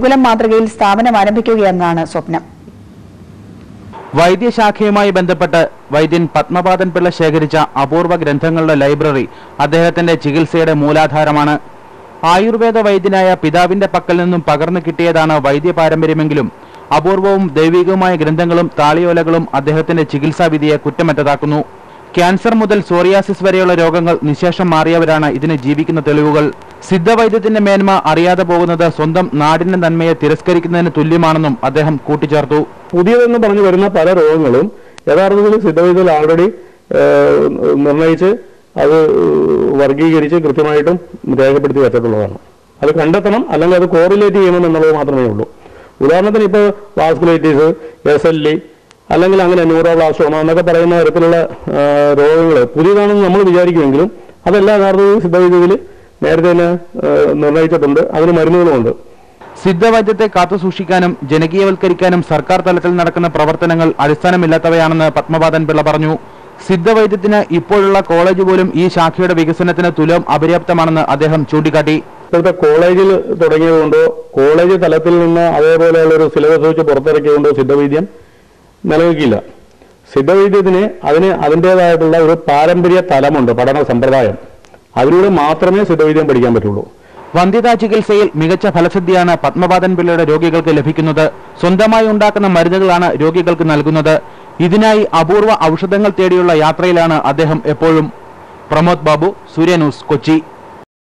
ഗുരുകുലം മാതൃകയിൽ സ്ഥാപനം ആരംഭിക്കുകയെന്നാണ് സ്വപ്നം. വൈദ്യശാഖയുമായി ബന്ധപ്പെട്ട് വൈദ്യൻ പത്മപാദൻ പിള്ള ശേഖരിച്ച അപൂർവ ഗ്രന്ഥങ്ങളുടെ ലൈബ്രറി അദ്ദേഹത്തിന്റെ ചികിത്സയുടെ മൂലാധാരമാണ്. ആയുർവേദ വൈദ്യനായ പിതാവിന്റെ പക്കൽ നിന്നും പകർന്നു കിട്ടിയതാണ് വൈദ്യ പാരമ്പര്യമെങ്കിലും അപൂർവവും ദൈവികവുമായ ഗ്രന്ഥങ്ങളും താളിയോലകളും അദ്ദേഹത്തിന്റെ ചികിത്സാവിധിയെ കുറ്റമറ്റതാക്കുന്നു. ക്യാൻസർ മുതൽ സോറിയാസിസ് വരെയുള്ള രോഗങ്ങൾ നിശേഷം മാറിയവരാണ് ഇതിന് ജീവിക്കുന്ന തെളിവുകൾ. സിദ്ധവൈദ്യത്തിന്റെ മേന്മ അറിയാതെ പോകുന്നത് സ്വന്തം നാടിന്റെ നന്മയെ തിരസ്കരിക്കുന്നതിന് തുല്യമാണെന്നും അദ്ദേഹം കൂട്ടിച്ചേർത്തു. പുതിയതെന്ന് പറഞ്ഞു വരുന്ന പല രോഗങ്ങളും യഥാർത്ഥത്തിൽ സിദ്ധവൈദ്യത്തിൽ ആൾറെഡി നിർണയിച്ച് അത് വർഗീകരിച്ച് കൃത്യമായിട്ടും രേഖപ്പെടുത്തി വെച്ചിട്ടുള്ളതാണ്. അത് കണ്ടെത്തണം, അല്ലെങ്കിൽ അത് കോറിലേറ്റ് ചെയ്യണം എന്നുള്ളത് മാത്രമേ ഉള്ളൂ. ഉദാഹരണത്തിന് ഇപ്പോൾ വാസ്കുലൈറ്റിസ്, SLE അല്ലെങ്കിൽ അങ്ങനെ ന്യൂറോബ്ലാസ്റ്റോമ എന്നൊക്കെ പറയുന്ന തരത്തിലുള്ള രോഗങ്ങൾ പുതിയതാണെന്ന് നമ്മൾ വിചാരിക്കുമെങ്കിലും അതെല്ലാം യഥാർത്ഥത്തിൽ സിദ്ധവൈദ്യത്തിൽ നേരത്തെ തന്നെ നിർണയിച്ചിട്ടുണ്ട്. അതിന് മരുന്നുകളുമുണ്ട്. സിദ്ധവൈദ്യത്തെ കാത്തുസൂക്ഷിക്കാനും ജനകീയവൽക്കരിക്കാനും സർക്കാർ തലത്തിൽ നടക്കുന്ന പ്രവർത്തനങ്ങൾ അടിസ്ഥാനമില്ലാത്തവയാണെന്ന് പത്മപാദൻ പിള്ള പറഞ്ഞു. സിദ്ധവൈദ്യത്തിന് ഇപ്പോഴുള്ള കോളേജ് പോലും ഈ ശാഖയുടെ വികസനത്തിന് തുലം അപര്യാപ്തമാണെന്ന് അദ്ദേഹം ചൂണ്ടിക്കാട്ടി. ഇപ്പോഴത്തെ കോളേജിൽ തുടങ്ങിയതുകൊണ്ടോ കോളേജ് തലത്തിൽ നിന്ന് അതേപോലെയുള്ള ഒരു സിലബസ് വെച്ച് പുറത്തിറക്കിയതുകൊണ്ടോ സിദ്ധവൈദ്യം നിലനിൽക്കില്ല. സിദ്ധവൈദ്യത്തിന് അതിൻ്റെതായിട്ടുള്ള ഒരു പാരമ്പര്യ തലമുണ്ട്, പഠന സമ്പ്രദായം. അതിലൂടെ മാത്രമേ സിദ്ധവൈദ്യം പഠിക്കാൻ പറ്റുള്ളൂ. വന്ധ്യതാ ചികിത്സയിൽ മികച്ച ഫലസിദ്ധിയാണ് പത്മപാദൻ പിള്ളയുടെ രോഗികൾക്ക് ലഭിക്കുന്നത്. സ്വന്തമായി ഉണ്ടാക്കുന്ന മരുന്നുകളാണ് രോഗികൾക്ക് നൽകുന്നത്. ഇതിനായി അപൂർവ ഔഷധങ്ങൾ തേടിയുള്ള യാത്രയിലാണ് അദ്ദേഹം എപ്പോഴും. പ്രമോദ് ബാബു, സൂര്യ ന്യൂസ്, കൊച്ചി.